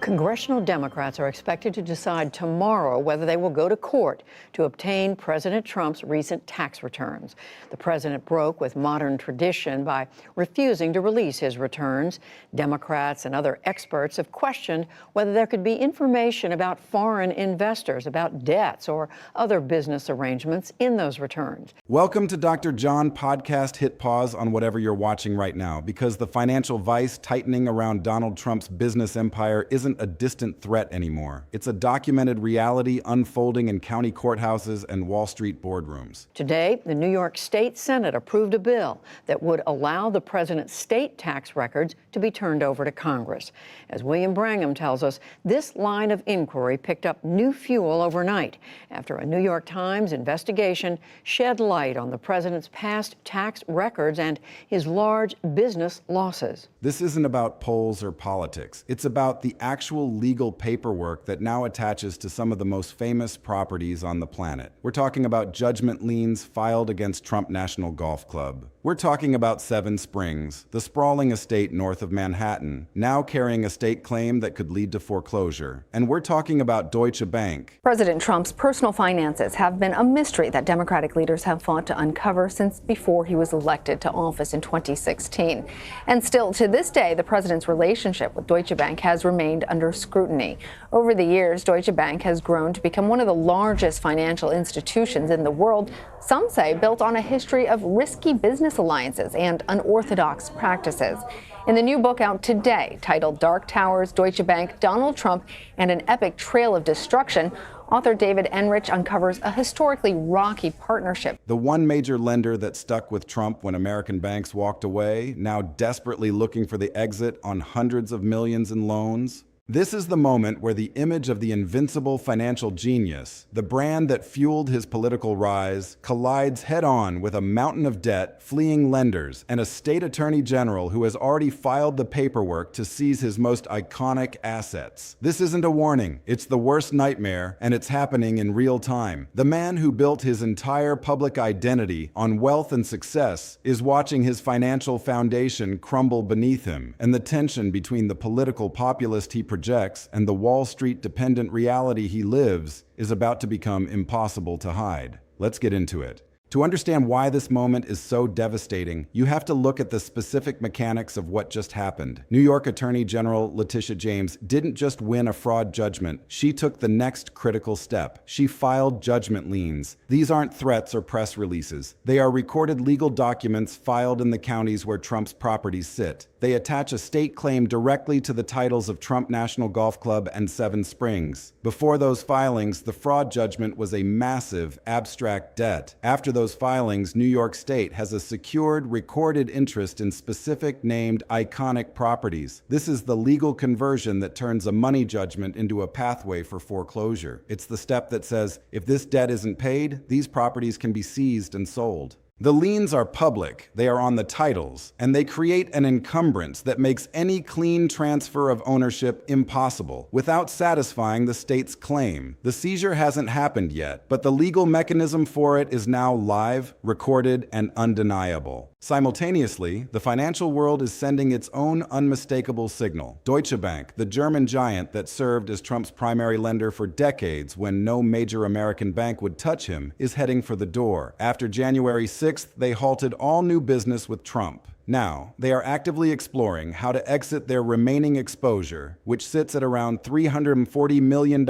Congressional Democrats are expected to decide tomorrow whether they will go to court to obtain President Trump's recent tax returns. The president broke with modern tradition by refusing to release his returns. Democrats and other experts have questioned whether there could be information about foreign investors, about debts or other business arrangements in those returns. Welcome to Dr. John Podcast. Hit pause on whatever you're watching right now, because the financial vice tightening around Donald Trump's business empire isn't a distant threat anymore. It's a documented reality unfolding in county courthouses and Wall Street boardrooms. Today, the New York State Senate approved a bill that would allow the president's state tax records to be turned over to Congress. As William Brangham tells us, this line of inquiry picked up new fuel overnight after a New York Times investigation shed light on the president's past tax records and his large business losses. This isn't about polls or politics. It's about the actual legal paperwork that now attaches to some of the most famous properties on the planet. We're talking about judgment liens filed against Trump National Golf Club. We're talking about Seven Springs, the sprawling estate north of Manhattan, now carrying a state claim that could lead to foreclosure. And we're talking about Deutsche Bank. President Trump's personal finances have been a mystery that Democratic leaders have fought to uncover since before he was elected to office in 2016. And still to this day, the president's relationship with Deutsche Bank has remained under scrutiny. Over the years, Deutsche Bank has grown to become one of the largest financial institutions in the world, some say built on a history of risky business alliances and unorthodox practices. In the new book out today, titled Dark Towers, Deutsche Bank, Donald Trump, and an Epic Trail of Destruction, author David Enrich uncovers a historically rocky partnership. The one major lender that stuck with Trump when American banks walked away, now desperately looking for the exit on hundreds of millions in loans. This is the moment where the image of the invincible financial genius, the brand that fueled his political rise, collides head-on with a mountain of debt, fleeing lenders, and a state attorney general who has already filed the paperwork to seize his most iconic assets. This isn't a warning. It's the worst nightmare, and it's happening in real time. The man who built his entire public identity on wealth and success is watching his financial foundation crumble beneath him, and the tension between the political populist he projects and the Wall Street dependent reality he lives is about to become impossible to hide. Let's get into it. To understand why this moment is so devastating, you have to look at the specific mechanics of what just happened. New York Attorney General Letitia James didn't just win a fraud judgment, she took the next critical step. She filed judgment liens. These aren't threats or press releases. They are recorded legal documents filed in the counties where Trump's properties sit. They attach a state claim directly to the titles of Trump National Golf Club and Seven Springs. Before those filings, the fraud judgment was a massive, abstract debt. After those filings, New York State has a secured, recorded interest in specific named iconic properties. This is the legal conversion that turns a money judgment into a pathway for foreclosure. It's the step that says, if this debt isn't paid, these properties can be seized and sold. The liens are public, they are on the titles, and they create an encumbrance that makes any clean transfer of ownership impossible without satisfying the state's claim. The seizure hasn't happened yet, but the legal mechanism for it is now live, recorded, and undeniable. Simultaneously, the financial world is sending its own unmistakable signal. Deutsche Bank, the German giant that served as Trump's primary lender for decades when no major American bank would touch him, is heading for the door. After January 6th, they halted all new business with Trump. Now, they are actively exploring how to exit their remaining exposure, which sits at around $340 million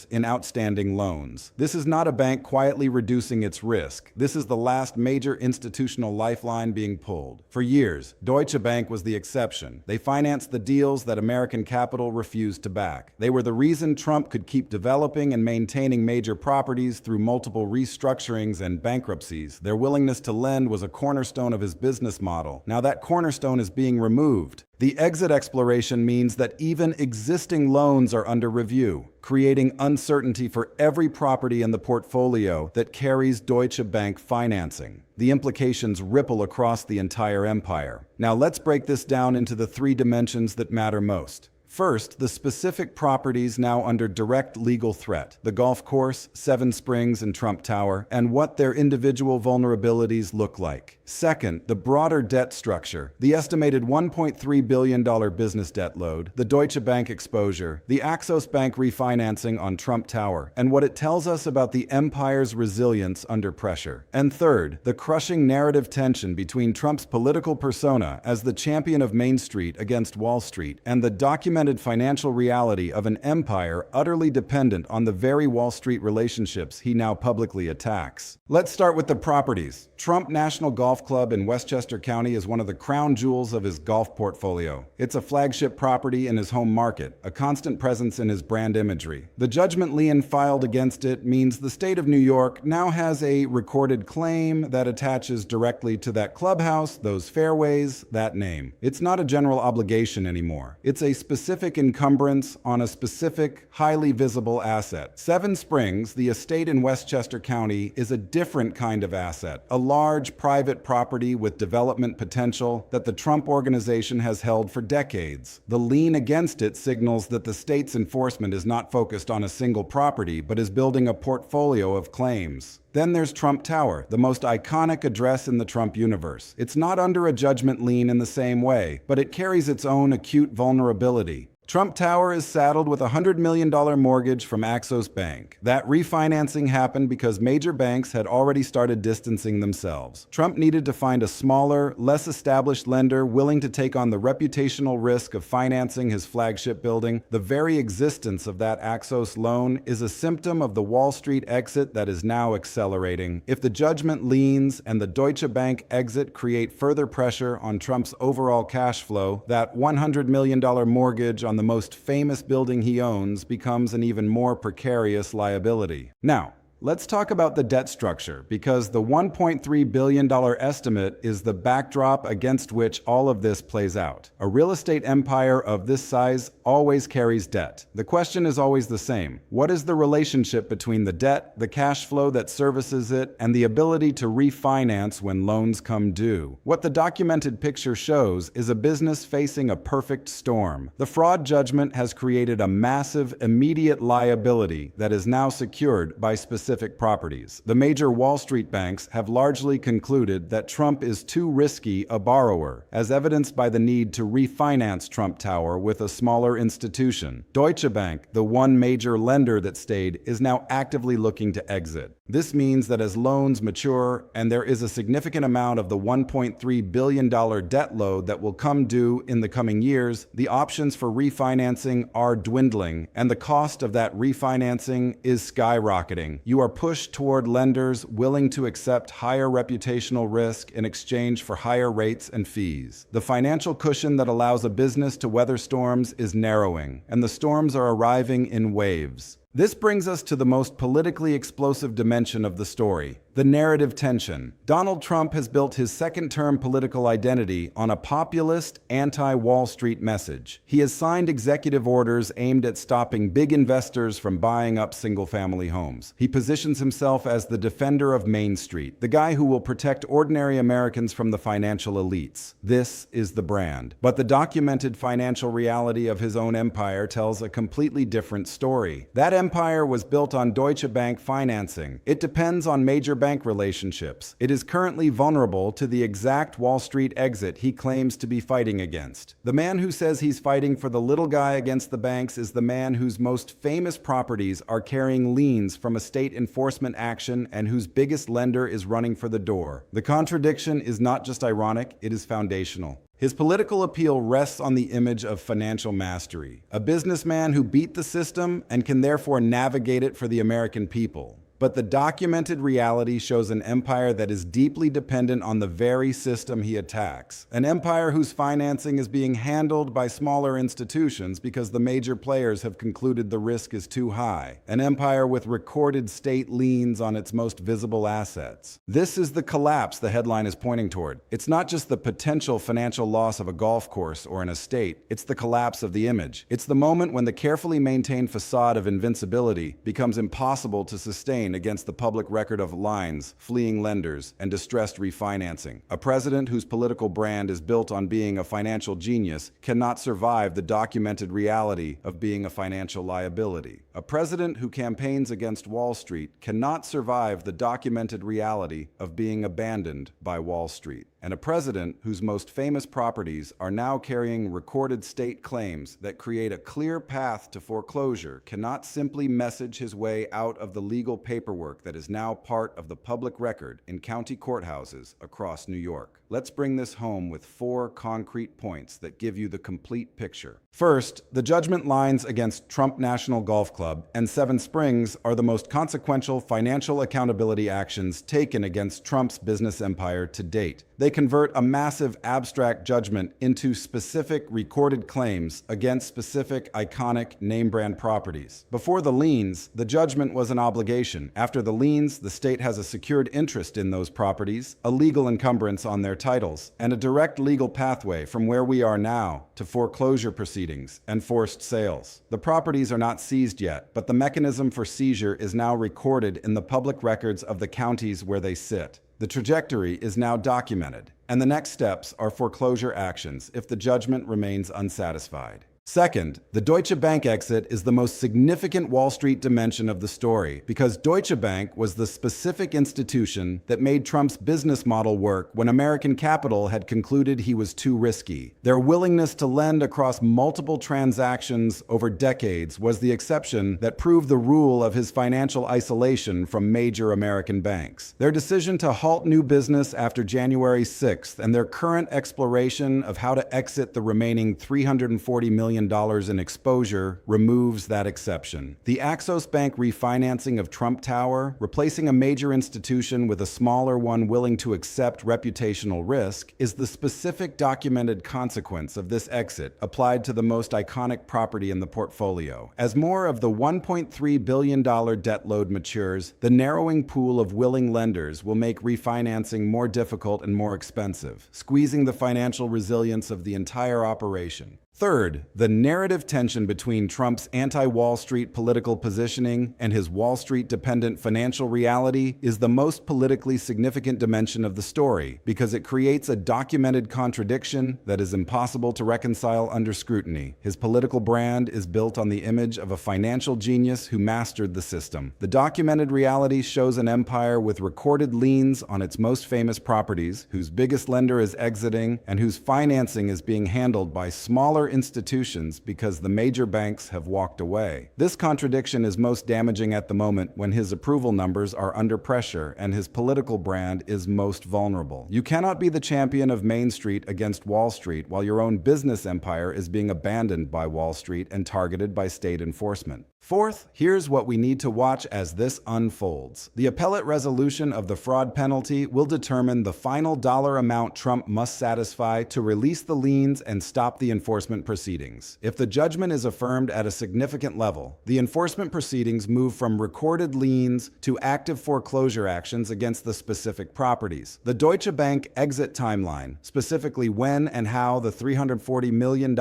in outstanding loans. This is not a bank quietly reducing its risk. This is the last major institutional lifeline being pulled. For years, Deutsche Bank was the exception. They financed the deals that American capital refused to back. They were the reason Trump could keep developing and maintaining major properties through multiple restructurings and bankruptcies. Their willingness to lend was a cornerstone of his business model. Now that cornerstone is being removed. The exit exploration means that even existing loans are under review, creating uncertainty for every property in the portfolio that carries Deutsche Bank financing. The implications ripple across the entire empire. Now let's break this down into the three dimensions that matter most. First, the specific properties now under direct legal threat, the golf course, Seven Springs, and Trump Tower, and what their individual vulnerabilities look like. Second, the broader debt structure, the estimated $1.3 billion business debt load, the Deutsche Bank exposure, the Axos Bank refinancing on Trump Tower, and what it tells us about the empire's resilience under pressure. And third, the crushing narrative tension between Trump's political persona as the champion of Main Street against Wall Street and the documented financial reality of an empire utterly dependent on the very Wall Street relationships he now publicly attacks. Let's start with the properties. Trump National Golf Club in Westchester County is one of the crown jewels of his golf portfolio. It's a flagship property in his home market, a constant presence in his brand imagery. The judgment lien filed against it means the state of New York now has a recorded claim that attaches directly to that clubhouse, those fairways, that name. It's not a general obligation anymore. It's a specific encumbrance on a specific, highly visible asset. Seven Springs, the estate in Westchester County, is a different kind of asset, a large private property with development potential that the Trump organization has held for decades. The lien against it signals that the state's enforcement is not focused on a single property, but is building a portfolio of claims. Then there's Trump Tower, the most iconic address in the Trump universe. It's not under a judgment lien in the same way, but it carries its own acute vulnerability. Trump Tower is saddled with a $100 million mortgage from Axos Bank. That refinancing happened because major banks had already started distancing themselves. Trump needed to find a smaller, less established lender willing to take on the reputational risk of financing his flagship building. The very existence of that Axos loan is a symptom of the Wall Street exit that is now accelerating. If the judgment liens and the Deutsche Bank exit create further pressure on Trump's overall cash flow, that $100 million mortgage on the most famous building he owns becomes an even more precarious liability. Now, let's talk about the debt structure, because the $1.3 billion estimate is the backdrop against which all of this plays out. A real estate empire of this size always carries debt. The question is always the same. What is the relationship between the debt, the cash flow that services it, and the ability to refinance when loans come due? What the documented picture shows is a business facing a perfect storm. The fraud judgment has created a massive, immediate liability that is now secured by specific properties. The major Wall Street banks have largely concluded that Trump is too risky a borrower, as evidenced by the need to refinance Trump Tower with a smaller institution. Deutsche Bank, the one major lender that stayed, is now actively looking to exit. This means that as loans mature and there is a significant amount of the $1.3 billion debt load that will come due in the coming years, the options for refinancing are dwindling, and the cost of that refinancing is skyrocketing. You are pushed toward lenders willing to accept higher reputational risk in exchange for higher rates and fees. The financial cushion that allows a business to weather storms is narrowing, and the storms are arriving in waves. This brings us to the most politically explosive dimension of the story, the narrative tension. Donald Trump has built his second-term political identity on a populist, anti-Wall Street message. He has signed executive orders aimed at stopping big investors from buying up single-family homes. He positions himself as the defender of Main Street, the guy who will protect ordinary Americans from the financial elites. This is the brand. But the documented financial reality of his own empire tells a completely different story. That empire was built on Deutsche Bank financing. It depends on major bank relationships. It is currently vulnerable to the exact Wall Street exit he claims to be fighting against. The man who says he's fighting for the little guy against the banks is the man whose most famous properties are carrying liens from a state enforcement action and whose biggest lender is running for the door. The contradiction is not just ironic, it is foundational. His political appeal rests on the image of financial mastery, a businessman who beat the system and can therefore navigate it for the American people. But the documented reality shows an empire that is deeply dependent on the very system he attacks. An empire whose financing is being handled by smaller institutions because the major players have concluded the risk is too high. An empire with recorded state liens on its most visible assets. This is the collapse the headline is pointing toward. It's not just the potential financial loss of a golf course or an estate. It's the collapse of the image. It's the moment when the carefully maintained facade of invincibility becomes impossible to sustain campaign against the public record of liens, fleeing lenders, and distressed refinancing. A president whose political brand is built on being a financial genius cannot survive the documented reality of being a financial liability. A president who campaigns against Wall Street cannot survive the documented reality of being abandoned by Wall Street. And a president whose most famous properties are now carrying recorded state claims that create a clear path to foreclosure cannot simply message his way out of the legal paperwork that is now part of the public record in county courthouses across New York. Let's bring this home with 4 concrete points that give you the complete picture. First, the judgment lines against Trump National Golf Club and Seven Springs are the most consequential financial accountability actions taken against Trump's business empire to date. They convert a massive abstract judgment into specific recorded claims against specific iconic name-brand properties. Before the liens, the judgment was an obligation. After the liens, the state has a secured interest in those properties, a legal encumbrance on their titles, and a direct legal pathway from where we are now to foreclosure proceedings and forced sales. The properties are not seized yet, but the mechanism for seizure is now recorded in the public records of the counties where they sit. The trajectory is now documented, and the next steps are foreclosure actions if the judgment remains unsatisfied. Second, the Deutsche Bank exit is the most significant Wall Street dimension of the story because Deutsche Bank was the specific institution that made Trump's business model work when American capital had concluded he was too risky. Their willingness to lend across multiple transactions over decades was the exception that proved the rule of his financial isolation from major American banks. Their decision to halt new business after January 6th and their current exploration of how to exit the remaining $340 million in exposure removes that exception. The Axos Bank refinancing of Trump Tower, replacing a major institution with a smaller one willing to accept reputational risk, is the specific documented consequence of this exit applied to the most iconic property in the portfolio. As more of the $1.3 billion debt load matures, the narrowing pool of willing lenders will make refinancing more difficult and more expensive, squeezing the financial resilience of the entire operation. Third, the narrative tension between Trump's anti-Wall Street political positioning and his Wall Street-dependent financial reality is the most politically significant dimension of the story because it creates a documented contradiction that is impossible to reconcile under scrutiny. His political brand is built on the image of a financial genius who mastered the system. The documented reality shows an empire with recorded liens on its most famous properties, whose biggest lender is exiting, and whose financing is being handled by smaller institutions because the major banks have walked away. This contradiction is most damaging at the moment when his approval numbers are under pressure and his political brand is most vulnerable. You cannot be the champion of Main Street against Wall Street while your own business empire is being abandoned by Wall Street and targeted by state enforcement. Fourth, here's what we need to watch as this unfolds. The appellate resolution of the fraud penalty will determine the final dollar amount Trump must satisfy to release the liens and stop the enforcement proceedings. If the judgment is affirmed at a significant level, the enforcement proceedings move from recorded liens to active foreclosure actions against the specific properties. The Deutsche Bank exit timeline, specifically when and how the $340 million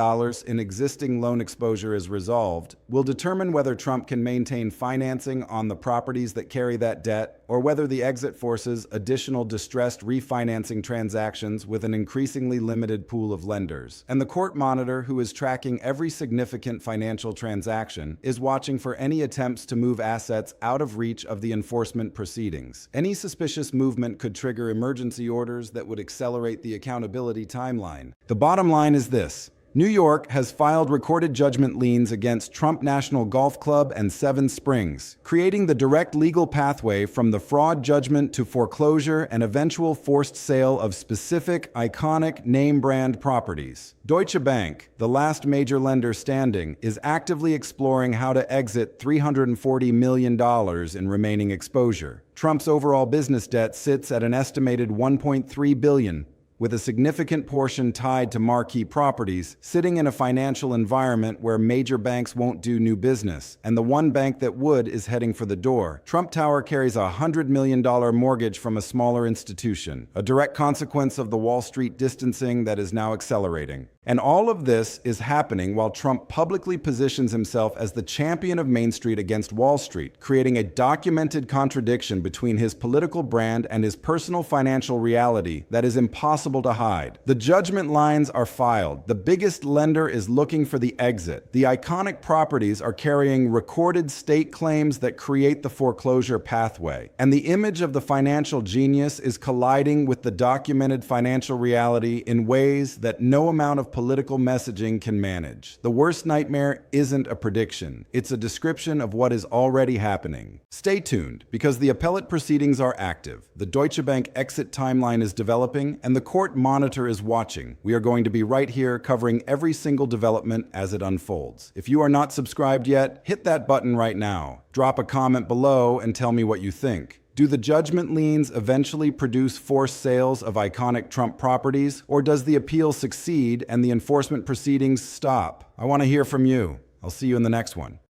in existing loan exposure is resolved, will determine whether Trump can maintain financing on the properties that carry that debt, or whether the exit forces additional distressed refinancing transactions with an increasingly limited pool of lenders. And the court monitor, who is tracking every significant financial transaction, is watching for any attempts to move assets out of reach of the enforcement proceedings. Any suspicious movement could trigger emergency orders that would accelerate the accountability timeline. The bottom line is this: New York has filed recorded judgment liens against Trump National Golf Club and Seven Springs, creating the direct legal pathway from the fraud judgment to foreclosure and eventual forced sale of specific, iconic name-brand properties. Deutsche Bank, the last major lender standing, is actively exploring how to exit $340 million in remaining exposure. Trump's overall business debt sits at an estimated $1.3 billion. with a significant portion tied to marquee properties, sitting in a financial environment where major banks won't do new business, and the one bank that would is heading for the door. Trump Tower carries a $100 million mortgage from a smaller institution, a direct consequence of the Wall Street distancing that is now accelerating. And all of this is happening while Trump publicly positions himself as the champion of Main Street against Wall Street, creating a documented contradiction between his political brand and his personal financial reality that is impossible to hide. The judgment lines are filed. The biggest lender is looking for the exit. The iconic properties are carrying recorded state claims that create the foreclosure pathway. And the image of the financial genius is colliding with the documented financial reality in ways that no amount of political messaging can manage. The worst nightmare isn't a prediction. It's a description of what is already happening. Stay tuned, because the appellate proceedings are active. The Deutsche Bank exit timeline is developing, and the court monitor is watching. We are going to be right here covering every single development as it unfolds. If you are not subscribed yet, hit that button right now. Drop a comment below and tell me what you think. Do the judgment liens eventually produce forced sales of iconic Trump properties, or does the appeal succeed and the enforcement proceedings stop? I want to hear from you. I'll see you in the next one.